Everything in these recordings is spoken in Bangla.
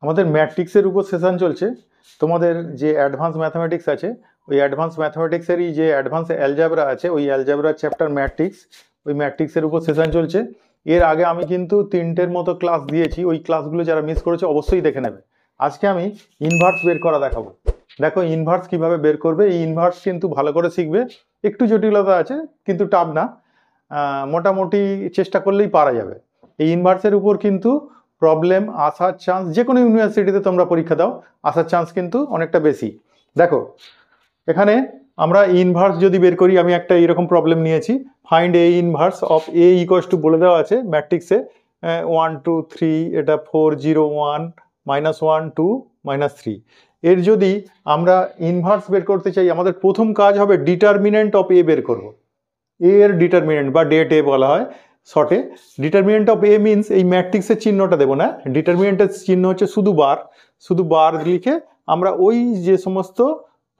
আমাদের ম্যাট্রিক্সের উপর সেশন চলছে। তোমাদের যে অ্যাডভান্স ম্যাথামেটিক্স আছে, ওই অ্যাডভান্স ম্যাথামেটিক্সেরই যে অ্যাডভান্স অ্যালজাবরা আছে, ওই অ্যালজাবরার চ্যাপ্টার ম্যাট্রিক্স, ওই ম্যাট্রিক্সের উপর সেশন চলছে। এর আগে আমি কিন্তু 3টের মতো ক্লাস দিয়েছি, ওই ক্লাসগুলো যারা মিস করেছে অবশ্যই দেখে নেবে। আজকে আমি ইনভার্স বের করা দেখাবো। দেখো ইনভার্স কিভাবে বের করবে। এই ইনভার্স কিন্তু ভালো করে শিখবে, একটু জটিলতা আছে কিন্তু টাফ না, মোটামুটি চেষ্টা করলেই পারা যাবে। এই ইনভার্সের উপর কিন্তু প্রবলেম আসার চান্স, যে কোনো ইউনিভার্সিটিতে তোমরা পরীক্ষা দাও, আসার চান্স কিন্তু অনেকটা বেশি। দেখো এখানে আমরা ইনভার্স যদি বের করি, আমি একটা এরকম প্রবলেম নিয়েছি। Find A inverse of A equals to বলে দেওয়া আছে ম্যাট্রিক্সে 1 2 3, এটা 4 0 1 -1 2 -3। এর যদি আমরা ইনভার্স বের করতে চাই, আমাদের প্রথম কাজ হবে ডিটারমিনেন্ট অফ এ বের করব। এর ডিটারমিনেন্ট বা ডেট এ বলা হয় শর্টে। ডিটারমিনেন্ট অফ এ মিনস এই ম্যাট্রিক্সের চিহ্নটা দেবো না, ডিটারমিনেন্টের চিহ্ন হচ্ছে শুধু বার লিখে আমরা ওই যে সমস্ত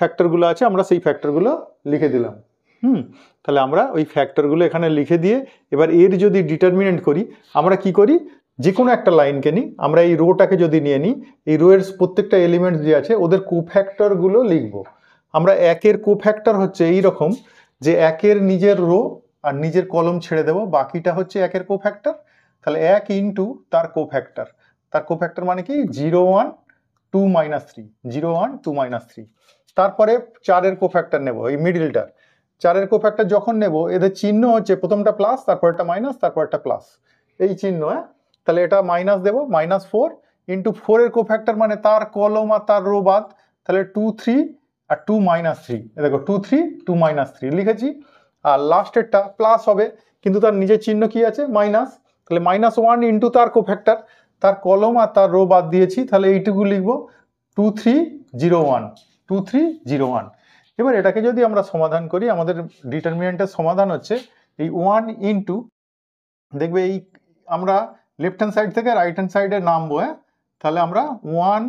ফ্যাক্টরগুলো আছে আমরা সেই ফ্যাক্টরগুলো লিখে দিলাম। তাহলে আমরা ওই ফ্যাক্টরগুলো এখানে লিখে দিয়ে এবার এর যদি ডিটারমিনেন্ট করি, আমরা কি করি, যে কোনো একটা লাইনকে নিই, আমরা এই রোটাকে যদি নিয়ে নিই, এই রো এর প্রত্যেকটা এলিমেন্ট যে আছে ওদের কোফ্যাক্টরগুলো লিখবো। আমরা একের কোফ্যাক্টর হচ্ছে এই রকম যে একের নিজের রো আর নিজের কলম ছেড়ে দেবো, বাকিটা হচ্ছে একের কোফ্যাক্টর। তাহলে 1 ইন্টু তার কোফ্যাক্টর মানে কি 0 1 2 -3, 0 1 2 -3। তারপরে 4-এর কোফ্যাক্টর নেব, এই মিডিলটার 4-এর কোফ্যাক্টর যখন নেব, এদের চিহ্ন হচ্ছে প্রথমটা প্লাস, তারপর একটা মাইনাস, তারপর একটা প্লাস, এই চিহ্ন। তাহলে এটা মাইনাস দেবো, -4 ইন্টু 4-এর কোফ্যাক্টর মানে তার কলম আর তার রো বাদ, তাহলে 2 3 আর 2 -3, দেখো 2 3 2 -3 লিখেছি। আর লাস্টেরটা প্লাস হবে কিন্তু তার নিজের চিহ্ন কি আছে, মাইনাস। তাহলে -1 ইন্টু তার কোফ্যাক্টর, তার কলম আর তার রো বাদ দিয়েছি, তাহলে এইটুকু লিখবো 2 3 0 1 2 3 0 1। এবার এটাকে যদি আমরা সমাধান করি, আমাদের ডিটারমিনেন্টের সমাধান হচ্ছে এই 1 ইন্টু, দেখবে এই আমরা লেফট হ্যান্ড সাইড থেকে রাইট হ্যান্ড সাইডে নামবো। তাহলে আমরা 1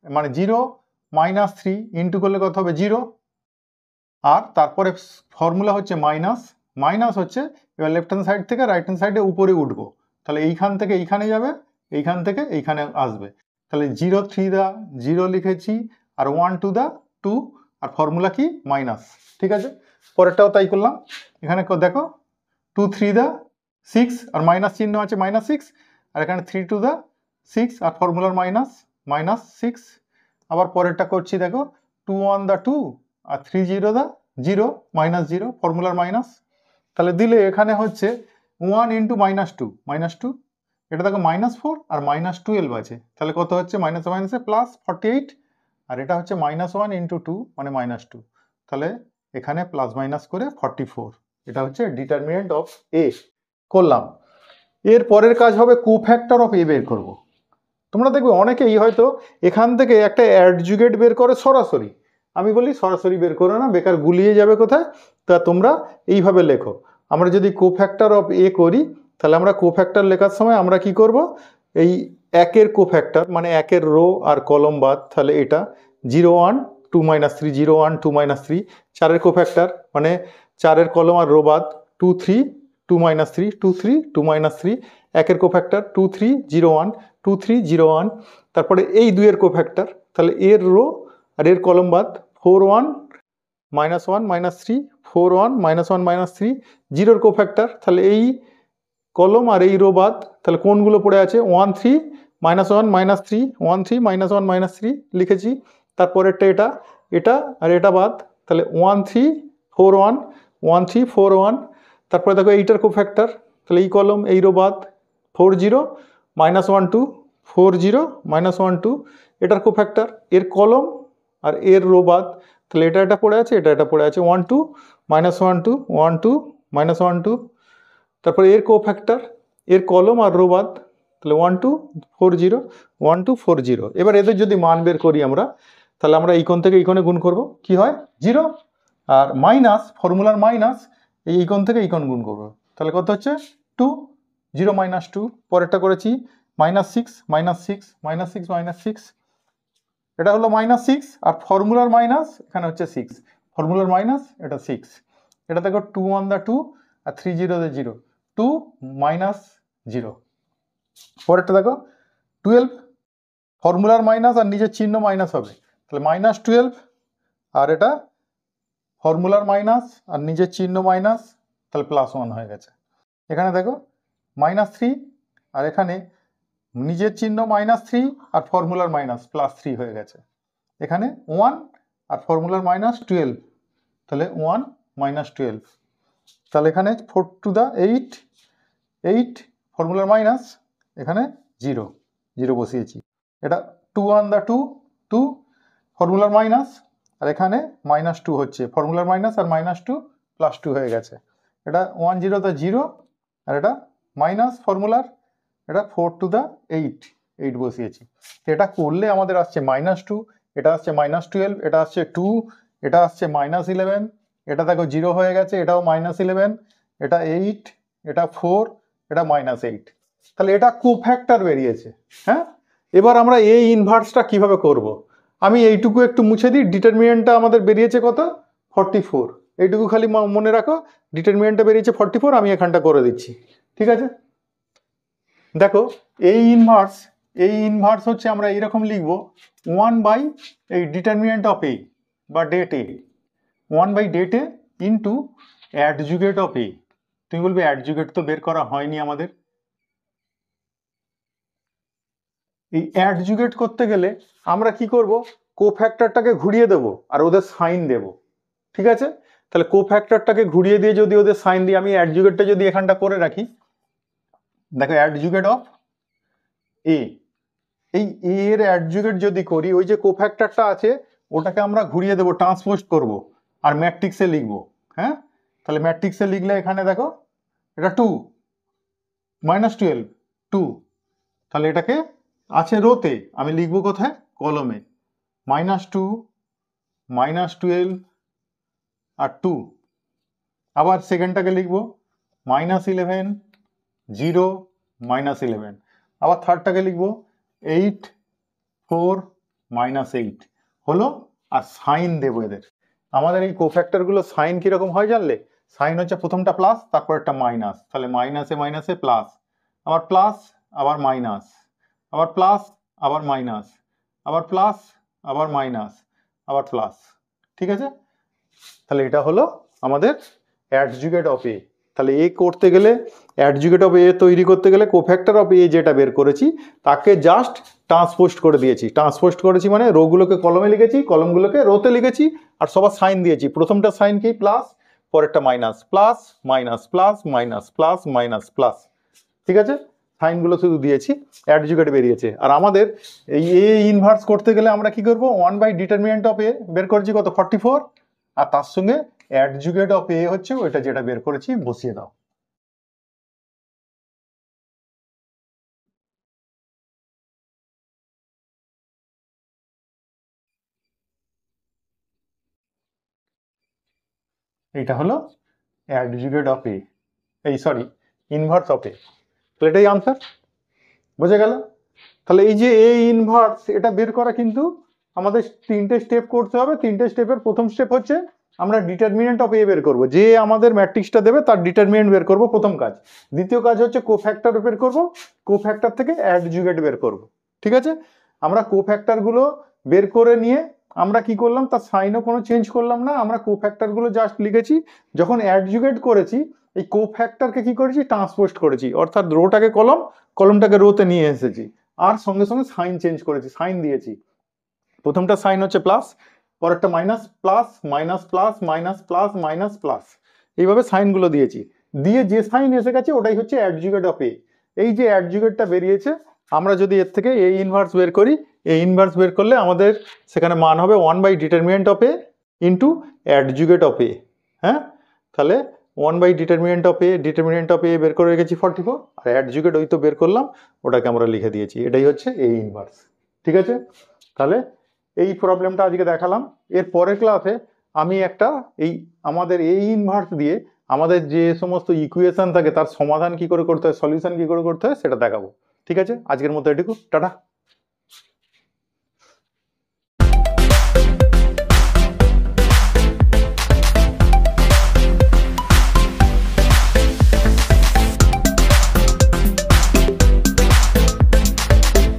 মানে 0 -3 ইন্টু করলে কত হবে 0, আর তারপরে ফর্মুলা হচ্ছে মাইনাস হচ্ছে, এবার লেফট হ্যান্ড সাইড থেকে রাইট হ্যান্ড সাইডে উপরে উঠবো, তাহলে এইখান থেকে এইখানে যাবে, এইখান থেকে এইখানে আসবে। তাহলে 0 3 দা 0 লিখেছি, আর 1 2 দা 2, আর ফর্মুলা কি মাইনাস। ঠিক আছে, পরেরটাও তাই করলাম। এখানে দেখো 2 3 দা 6, আর মাইনাস চিহ্ন আছে -6, আর এখানে 3 2 দা 6, আর ফর্মুলার -6। আবার পরেরটা করছি, দেখো 2 1 দা 2, আর 3 0 দা 0 -0, ফর্মুলার মাইনাস। তাহলে দিলে এখানে হচ্ছে 1 ইন্টু -2, এটা দেখো -4 আর -12 আছে, তাহলে কত হচ্ছে মাইনাসে মাইনাসে প্লাস 48, আর এটা হচ্ছে -1 ইন্টু 2 মানে -2, তাহলে এখানে প্লাস মাইনাস করে 44। এটা হচ্ছে ডিটারমিনেন্ট অফ এ করলাম। এর পরের কাজ হবে কোফ্যাক্টর অফ এ বের করব। তোমরা দেখবে অনেকেই হয়তো এখান থেকে একটা অ্যাডজুগেট বের করে সরাসরি, আমি বলি সরাসরি বের করো না, বেকার গুলিয়ে যাবে কোথায়। তা তোমরা এইভাবে লেখো। আমরা যদি কোফ্যাক্টর অফ এ করি, তাহলে আমরা কোফ্যাক্টর লেখার সময় আমরা কি করব, এই একের কোফ্যাক্টর মানে একের রো আর কলম বাদ, তাহলে এটা 0 1 2 -3, 0 1 2 -3। 4-এর কোফ্যাক্টর মানে 4-এর কলম আর রো বাদ, 2 3 2 -3, 2 3 2 -3। একের কোফ্যাক্টর 2 3 0 1 2 3 0 1। তারপরে এই 2-এর কোফ্যাক্টর, তাহলে এর রো আর এর কলম বাদ, 4 1 -1 -3, 4 1 -1 -3। 0-এর কোফ্যাক্টর, তাহলে এই কলম আর এই রো বাদ, তাহলে কোনগুলো পড়ে আছে 1 3 -1 -3, 1 3 -1 -3 লিখেছি। তারপরেরটা এটা আর এটা বাদ, তাহলে 1 3 4 1 1 3 4 1। তারপরে দেখো এইটার কোফ্যাক্টর, তাহলে এই কলম এই রো বাদ, 4 0 -1 2 4 0 -1 2। এটার কোফ্যাক্টর, এর কলম আর এর রো বাদ, তাহলে এটা পড়ে আছে, এটা পড়ে আছে 1 2 -1 2 1 2 -1 2। তারপরে এর কোফ্যাক্টর, এর কলম আর রো বাদ, তাহলে 1 2 4 0 1 2 4 0। এবার এদের যদি মান বের করি আমরা, তাহলে আমরা এই কোণ থেকে এই কোণে গুণ করব, কি হয় 0, আর মাইনাস ফর্মুলার মাইনাস এই কোণ থেকে এই কোণ গুণ করব, তাহলে কত হচ্ছে 2 0 -2। পরেরটা করেছি -6 -6, এটা হলো -6, আর ফর্মুলার মাইনাস এখানে হচ্ছে 6, ফর্মুলার মাইনাস এটা 6। এটা দেখো 2 1 দা 2 আর 3 0 দা 0, 2 -0। পরেরটা দেখো 12 ফর্মুলার মাইনাস আর নিজের চিহ্ন মাইনাস হবে, তাহলে -12, আর এটা ফর্মুলার মাইনাস আর নিজের চিহ্ন মাইনাস, তাহলে +1 হয়ে গেছে। এখানে দেখো -3, আর এখানে নিজের চিহ্ন -3 আর ফর্মুলার মাইনাস +3 হয়ে গেছে। এখানে 1 আর ফর্মুলার -12, তাহলে 1 -12, তাহলে এখানে 4 to the 8 ফর্মুলার মাইনাস, এখানে 0 বসিয়েছি। এটা 2 1 the 2 ফর্মুলার মাইনাস, আর এখানে -2 হচ্ছে, ফর্মুলার মাইনাস আর -2 +2 হয়ে গেছে। এটা 1 0 the 0, আর এটা মাইনাস ফর্মুলার, এটা 4 to the 8 বসিয়েছি। এটা করলে আমাদের আসছে -2, এটা আসছে -12, এটা আসছে 2, এটা আসছে -11, এটা দেখো 0 হয়ে গেছে, এটাও -11, এটা 8, এটা 4, এটা -8। তাহলে এটা কোফ্যাক্টর বেরিয়েছে। হ্যাঁ, এবার আমরা এই ইনভার্সটা কিভাবে করব? আমি এইটুকু একটু মুছে দিই। ডিটারমিনেন্টটা আমাদের বেরিয়েছে কত? 44। এইটুকু খালি মনে রাখো, ডিটারমিনেন্টটা বেরিয়েছে 44, আমি এখানটা করে দিচ্ছি। ঠিক আছে, দেখো এই ইনভার্স হচ্ছে আমরা এইরকম লিখব 1 এই ডিটারমিনেন্ট অফ এ বা det A, 1 det A into adjugate of A. তুমি বলবে অ্যাডজুগেট তো বের করা হয়নি আমাদের। এই অ্যাডজুগেট করতে গেলে আমরা কি করব? কোফ্যাক্টরটাকে ঘুরিয়ে দেব আর ওদের সাইন দেব। ঠিক আছে, তাহলে কোফ্যাক্টরটাকে ঘুরিয়ে দিয়ে যদি ওদের সাইন দিই, আমি অ্যাডজুগেটটা যদি এখানটা করে রাখি, দেখো অ্যাডজুগেট অফ এ, এই এ এর অ্যাডজুগেট যদি করি, ওই যে কোফ্যাক্টরটা আছে ওটাকে আমরা ঘুরিয়ে দেবো, ট্রান্সপোজ করব আর ম্যাট্রিক্সে লিখব। হ্যাঁ, তাহলে ম্যাট্রিক্সে লিখলে এখানে দেখো এটা 2 -12 2, তাহলে এটাকে আছে রোতে, আমি লিখবো কোথায়? কলমে। -2 -12 আর 2, আবার সেকেন্ডটাকে লিখবো -11 0 -11, আবার থার্ডটাকে লিখবো 8 4 -8 হলো, আর সাইন দেবো এদের। আমাদের এই কোফ্যাক্টরগুলো সাইন কিরকম হয় জানলে? সাইন হচ্ছে প্রথমটা প্লাস, তারপর একটা মাইনাস, তাহলে মাইনাসে মাইনাসে প্লাস, আবার প্লাস, আবার মাইনাস, আবার প্লাস, আবার মাইনাস, আবার প্লাস, আবার মাইনাস, আবার প্লাস। ঠিক আছে, তাহলে এটা হলো আমাদের অ্যাডজুগেট অফ এ। তাহলে এ করতে গেলে, অ্যাডজুগেট অফ এ তৈরি করতে গেলে কোফ্যাক্টর অফ এ যেটা বের করেছি তাকে জাস্ট ট্রান্সপোস্ট করে দিয়েছি। ট্রান্সপোস্ট করেছি মানে রোগুলোকে কলমে লিখেছি, কলমগুলোকে রোতে লিখেছি, আর সবার সাইন দিয়েছি। প্রথমটা সাইন কি? প্লাস, পরেরটা minus, plus minus plus minus plus minus plus. ঠিক আছে, সাইনগুলো শুধু দিয়েছি, অ্যাডজুগেট বেরিয়েছে। আর আমাদের এই এ ইনভার্স করতে গেলে আমরা কি করব? 1 ডিটারমিনেন্ট অফ এ বের করেছি কত? 44, আর তার সঙ্গে অ্যাডজুগেট অফ এ হচ্ছে ওইটা যেটা বের করেছি, বসিয়ে দাও। এইটা হলো অ্যাডজুগেট অফ এ, এই সরি ইনভার্স অফ এ। তাহলে এটাই আনসার, বুঝে গেল? তাহলে এই যে এ ইনভার্স, এটা বের করা কিন্তু আমাদের 3টে স্টেপ করতে হবে। 3টে স্টেপের প্রথম স্টেপ হচ্ছে আমরা ডিটারমিনেন্ট অফ এ বের করব, যে আমাদের ম্যাট্রিক্সটা দেবে তার ডিটারমিনেন্ট বের করব, প্রথম কাজ। দ্বিতীয় কাজ হচ্ছে কোফ্যাক্টর বের করব, কোফ্যাক্টর থেকে অ্যাডজুগেট বের করব। ঠিক আছে, আমরা কোফ্যাক্টরগুলো বের করে নিয়ে আমরা কি করলাম? তার সাইনও কোনো চেঞ্জ করলাম না, আমরা কোফ্যাক্টরগুলো জাস্ট লিখেছি। যখন অ্যাডজুগেট করেছি, এই কোফ্যাক্টরকে কি করেছি? ট্রান্সপোস্ট করেছি, অর্থাৎ রোটাকে কলম, কলমটাকে রোতে নিয়ে এসেছি, আর সঙ্গে সঙ্গে সাইন চেঞ্জ করেছি, সাইন দিয়েছি। প্রথমটা সাইন হচ্ছে প্লাস, পরেরটা minus, plus minus plus minus plus minus plus, এইভাবে সাইনগুলো দিয়েছি। দিয়ে যে সাইন এসে গেছে ওটাই হচ্ছে অ্যাডজুগেট অফ এ। এই যে অ্যাডজুগেটটা বেরিয়েছে, আমরা যদি এর থেকে এ ইনভার্স বের করি, এ ইনভার্স বের করলে আমাদের সেখানে মান হবে 1 determinant of A into adjugate of A. হ্যাঁ, তাহলে 1 ডিটারমিনেন্ট অফ এ বের করে রেখেছি 44, আর অ্যাডজুগেট ওই তো বের করলাম, ওটাকে আমরা লিখে দিয়েছি। এটাই হচ্ছে এ ইনভার্স। ঠিক আছে, তাহলে এই প্রবলেমটা আজকে দেখালাম। এর পরের ক্লাসে আমি একটা এই আমাদের এই ইনভার্স দিয়ে আমাদের যে সমস্ত ইকুয়েশন থাকে তার সমাধান কি করে করতে হয়, সলিউশন কি করে করতে হয় সেটা দেখাবো। ঠিক আছে, আজকের মতো এটুকু, টাটা।